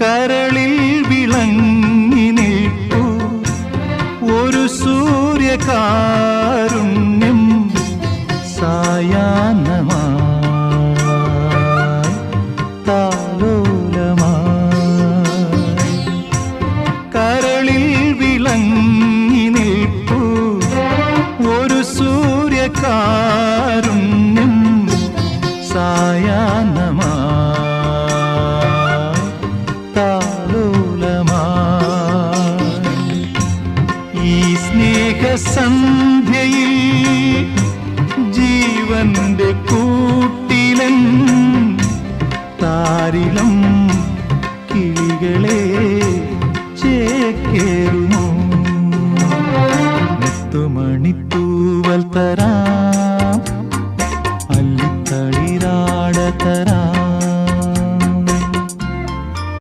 കരളിൽ വിളങ്ങി നിൽപ്പൂ ഒരു സൂര്യകാരുണ്യം സായാഹ്നമായി താലോലമായി. കരളിൽ വിളങ്ങി നിൽപ്പൂ ഒരു സൂര്യകാരുണ്യം സായാഹ്നമായി താലോലമായി. ഈ സ്നേഹസന്ധ്യയിൽ ജീവന്റെ കൂട്ടിലൻ താരിളം കിളികളെ ചേക്കേറും.